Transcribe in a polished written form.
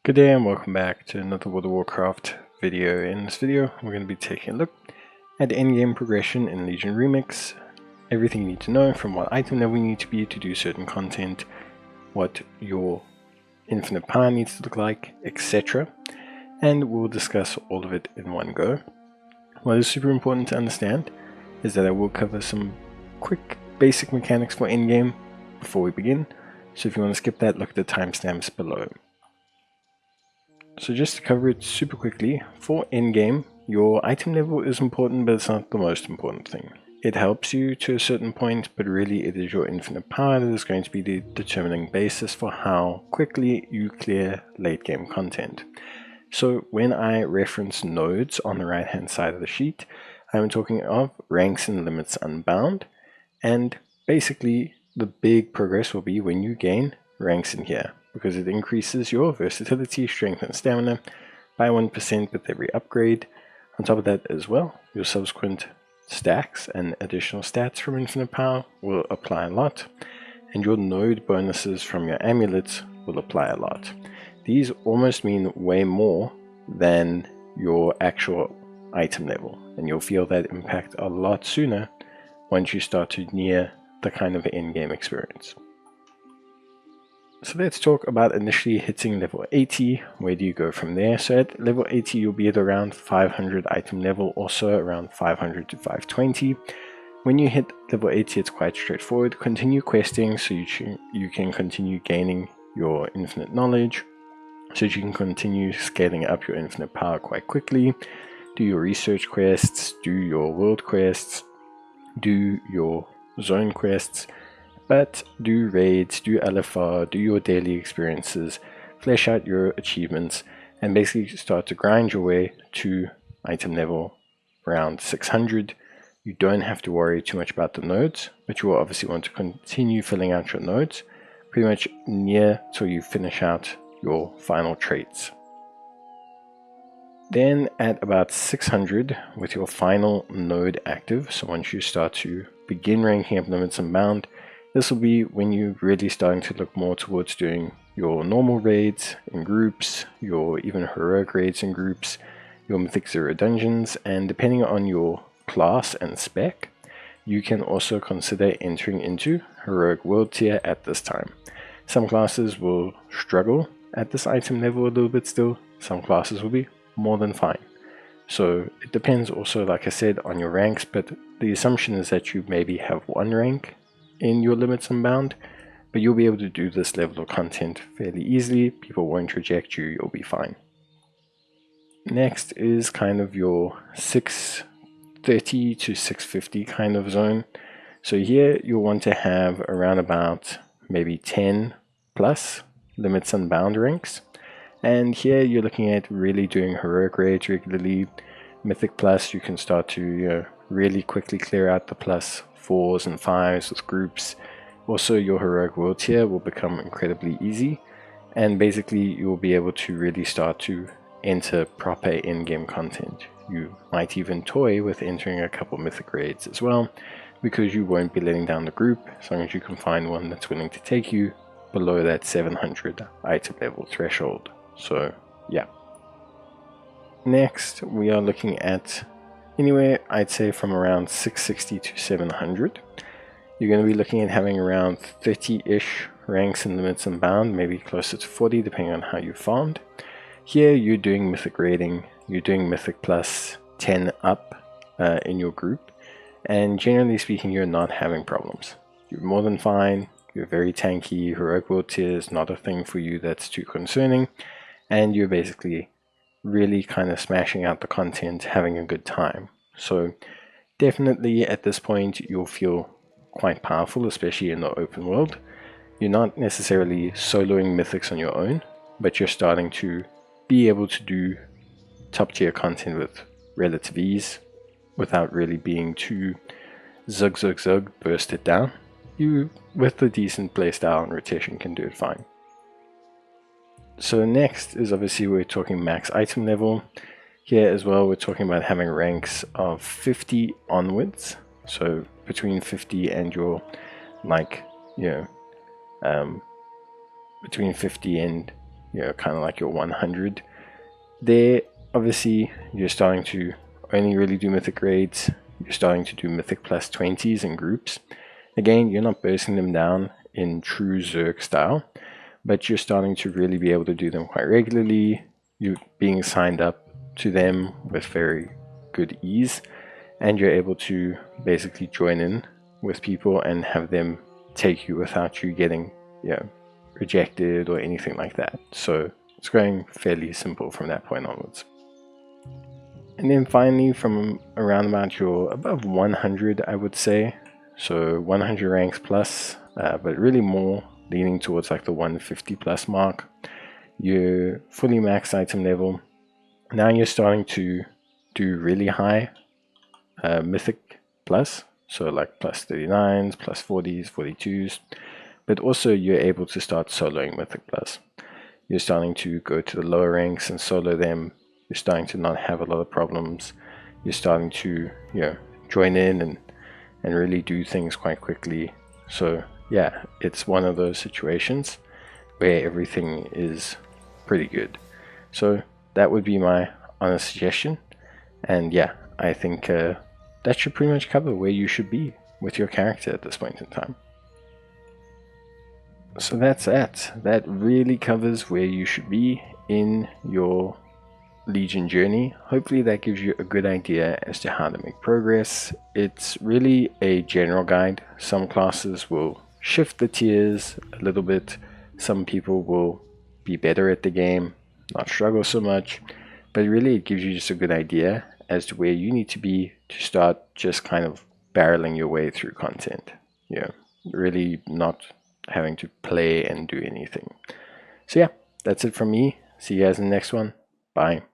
Good day and welcome back to another World of Warcraft video. In this video, we're going to be taking a look at endgame progression in Legion Remix, everything you need to know from what item level you need to be to do certain content, what your infinite power needs to look like, etc. And we'll discuss all of it in one go. What is super important to understand is that I will cover some quick basic mechanics for endgame before we begin, so if you want to skip that, look at the timestamps below. So just to cover it super quickly, for endgame, your item level is important, but it's not the most important thing. It helps you to a certain point, but really it is your infinite power that is going to be the determining basis for how quickly you clear late game content. So when I reference nodes on the right hand side of the sheet, I'm talking of ranks and limits unbound, and basically the big progress will be when you gain ranks in here, because it increases your versatility, strength and stamina by 1% with every upgrade. On top of that as well, your subsequent stacks and additional stats from infinite power will apply a lot, and your node bonuses from your amulets will apply a lot. These almost mean way more than your actual item level, and you'll feel that impact a lot sooner once you start to near the kind of endgame experience. So let's talk about initially hitting level 80. Where do you go from there? So at level 80 you'll be at around 500 item level, also around 500 to 520. When you hit level 80 it's quite straightforward. Continue questing so you can continue gaining your infinite knowledge, so that you can continue scaling up your infinite power quite quickly. Do your research quests, do your world quests, do your zone quests, but do raids, do LFR, do your daily experiences, flesh out your achievements, and basically start to grind your way to item level around 600. You don't have to worry too much about the nodes, but you will obviously want to continue filling out your nodes pretty much near till you finish out your final traits. Then at about 600 with your final node active, so once you start to begin ranking up limits unbound, this will be when you're really starting to look more towards doing your normal raids in groups, your even heroic raids in groups, your Mythic 0 dungeons, and depending on your class and spec, you can also consider entering into heroic world tier at this time. Some classes will struggle at this item level a little bit still, some classes will be more than fine. So it depends also, like I said, on your ranks, but the assumption is that you maybe have one rank in your limits unbound, but you'll be able to do this level of content fairly easily. People won't reject you, you'll be fine. Next is kind of your 630 to 650 kind of zone. So here you'll want to have around about maybe 10 plus limits unbound ranks, and here you're looking at really doing heroic raids regularly. Mythic plus, you can start to really quickly clear out the plus 4s and 5s with groups. Also your heroic world tier will become incredibly easy, and basically you'll be able to really start to enter proper in-game content. You might even toy with entering a couple mythic raids as well, because you won't be letting down the group as long as you can find one that's willing to take you below that 700 item level threshold. So yeah. Next we are looking at anywhere, I'd say from around 660 to 700. You're going to be looking at having around 30-ish ranks and limits unbound, maybe closer to 40 depending on how you farmed. Here you're doing mythic raiding, you're doing mythic plus 10 up in your group, and generally speaking you're not having problems. You're more than fine, you're very tanky, heroic world tier is not a thing for you that's too concerning, and you're basically really kind of smashing out the content, having a good time. So definitely at this point you'll feel quite powerful, especially in the open world. You're not necessarily soloing mythics on your own, but you're starting to be able to do top tier content with relative ease without really being too zug, burst it down. You, with a decent playstyle and rotation, can do it fine. So next is obviously we're talking max item level. Here as well we're talking about having ranks of 50 onwards, so between 50 and your between 50 and kind of like your 100. There, obviously, you're starting to only really do Mythic raids. You're starting to do Mythic plus 20s in groups. Again, you're not bursting them down in true Zerg style, but you're starting to really be able to do them quite regularly. You're being signed up to them with very good ease, and you're able to basically join in with people and have them take you without you getting rejected or anything like that. So it's going fairly simple from that point onwards. And then finally, from around about your above 100, I would say, so 100 ranks plus, but really more leaning towards like the 150 plus mark, you're fully maxed item level. Now you're starting to do really high Mythic plus, so like plus 39s, plus 40s, 42s, but also you're able to start soloing Mythic plus. You're starting to go to the lower ranks and solo them. You're starting to not have a lot of problems. You're starting to join in and really do things quite quickly. So yeah, it's one of those situations where everything is pretty good. So that would be my honest suggestion. And yeah, I think that should pretty much cover where you should be with your character at this point in time. So that's it. That really covers where you should be in your Legion journey. Hopefully that gives you a good idea as to how to make progress. It's really a general guide. Some classes will shift the tiers a little bit. Some people will be better at the game, not struggle so much, but really it gives you just a good idea as to where you need to be to start just kind of barreling your way through content. Really not having to play and do anything. So yeah, that's it from me. See you guys in the next one. Bye.